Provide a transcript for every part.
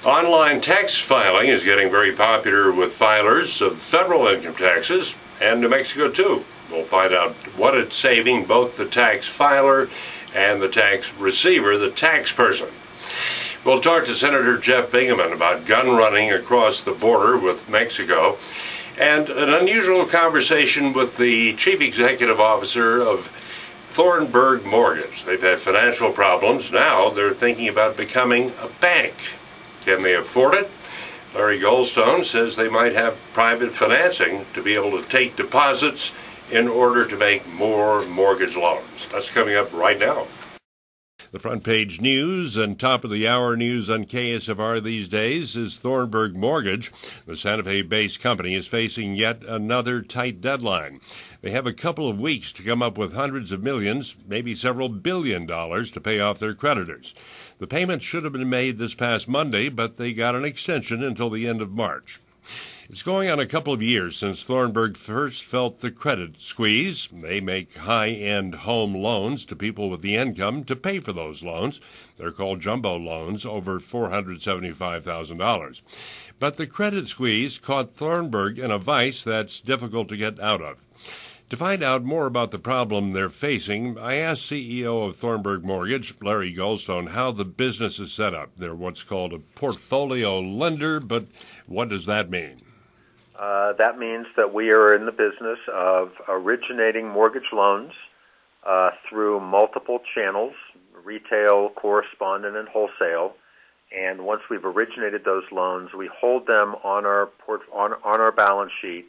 Online tax filing is getting very popular with filers of federal income taxes, and New Mexico too. We'll find out what it's saving both the tax filer and the tax receiver, the tax person. We'll talk to Senator Jeff Bingaman about gun running across the border with Mexico, and an unusual conversation with the chief executive officer of Thornburg Mortgage. They've had financial problems. Now they're thinking about becoming a bank. Can they afford it? Larry Goldstone says they might have private financing to be able to take deposits in order to make more mortgage loans. That's coming up right now. The front page news and top of the hour news on KSFR these days is Thornburg Mortgage. The Santa Fe-based company is facing yet another tight deadline. They have a couple of weeks to come up with hundreds of millions, maybe several $1 billion to pay off their creditors. The payments should have been made this past Monday, but they got an extension until the end of March. It's going on a couple of years since Thornburg first felt the credit squeeze. They make high-end home loans to people with the income to pay for those loans. They're called jumbo loans, over $475,000. But the credit squeeze caught Thornburg in a vice that's difficult to get out of. To find out more about the problem they're facing, I asked CEO of Thornburg Mortgage, Larry Goldstone, how the business is set up. They're what's called a portfolio lender, but what does that mean? That means that we are in the business of originating mortgage loans through multiple channels, retail, correspondent, and wholesale. And once we've originated those loans, we hold them on our balance sheet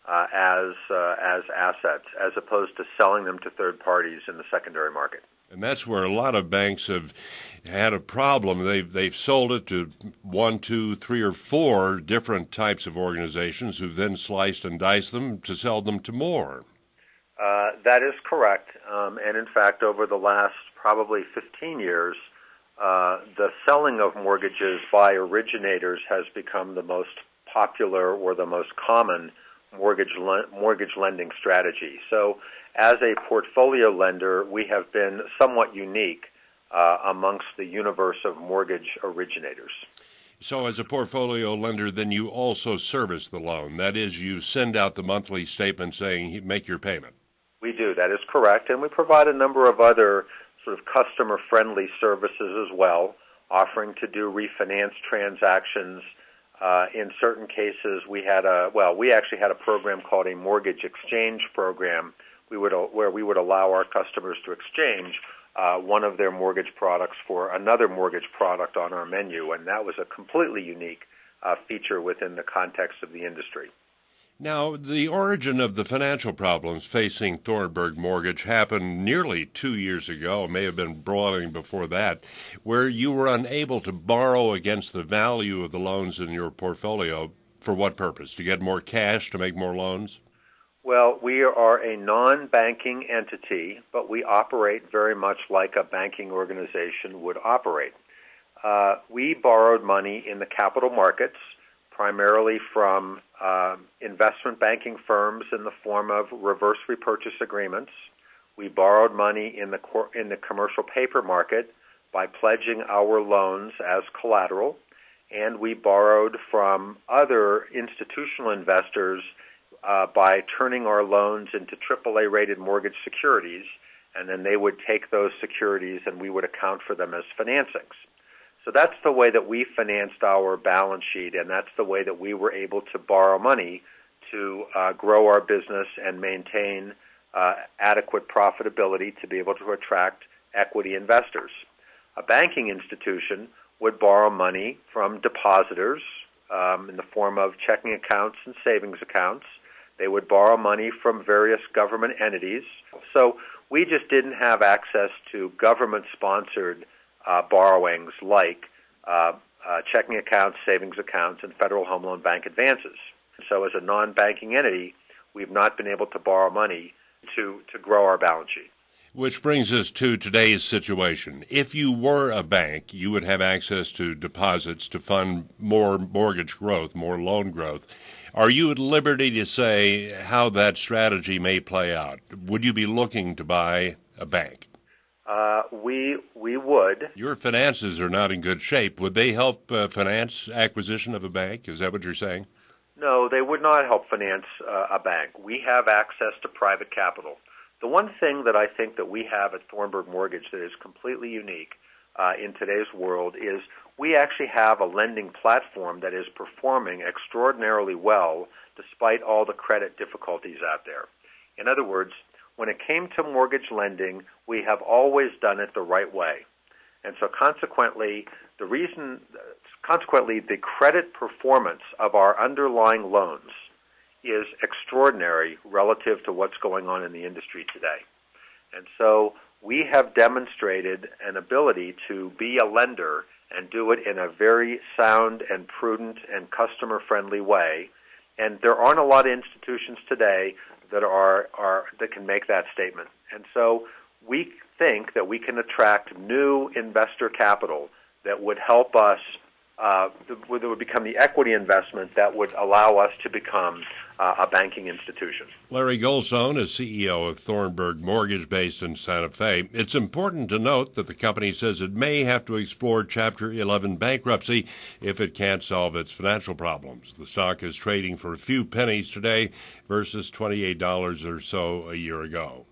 as assets, as opposed to selling them to third parties in the secondary market. And that's where a lot of banks have had a problem. They've sold it to 1, 2, 3, or 4 different types of organizations who've then sliced and diced them to sell them to more. That is correct. And in fact, over the last probably 15 years, the selling of mortgages by originators has become the most popular or the most common mortgage lending strategy. So as a portfolio lender, we have been somewhat unique amongst the universe of mortgage originators. So as a portfolio lender, then you also service the loan. That is, you send out the monthly statement saying, make your payment. We do. That is correct. And we provide a number of other sort of customer-friendly services as well, offering to do refinance transactions. In certain cases, we actually had a program called a mortgage exchange program. Where we would allow our customers to exchange one of their mortgage products for another mortgage product on our menu, and that was a completely unique feature within the context of the industry. Now, the origin of the financial problems facing Thornburg Mortgage happened nearly 2 years ago, may have been broiling before that, where you were unable to borrow against the value of the loans in your portfolio. For what purpose? To get more cash to make more loans? Well, we are a non-banking entity, but we operate very much like a banking organization would operate. We borrowed money in the capital markets, primarily from investment banking firms in the form of reverse repurchase agreements. We borrowed money in the commercial paper market by pledging our loans as collateral, and we borrowed from other institutional investors by turning our loans into AAA-rated mortgage securities, and then they would take those securities and we would account for them as financings. So that's the way that we financed our balance sheet, and that's the way that we were able to borrow money to grow our business and maintain adequate profitability to be able to attract equity investors. A banking institution would borrow money from depositors in the form of checking accounts and savings accounts. They would borrow money from various government entities. So we just didn't have access to government-sponsored borrowings like checking accounts, savings accounts, and Federal Home Loan Bank advances. So as a non-banking entity, we've not been able to borrow money to grow our balance sheet. Which brings us to today's situation. If you were a bank, you would have access to deposits to fund more mortgage growth, more loan growth. Are you at liberty to say how that strategy may play out? Would you be looking to buy a bank? We would. Your finances are not in good shape. Would they help finance acquisition of a bank? Is that what you're saying? No, they would not help finance a bank. We have access to private capital. The one thing that I think that we have at Thornburg Mortgage that is completely unique in today's world is we actually have a lending platform that is performing extraordinarily well despite all the credit difficulties out there. In other words, when it came to mortgage lending, we have always done it the right way. And so consequently, the credit performance of our underlying loans is extraordinary relative to what's going on in the industry today. And so we have demonstrated an ability to be a lender and do it in a very sound and prudent and customer-friendly way. And there aren't a lot of institutions today that can make that statement. And so we think that we can attract new investor capital that would help us, that would become the equity investment that would allow us to become a banking institution. Larry Goldstone is CEO of Thornburg Mortgage based in Santa Fe. It's important to note that the company says it may have to explore Chapter 11 bankruptcy if it can't solve its financial problems. The stock is trading for a few pennies today versus $28 or so a year ago.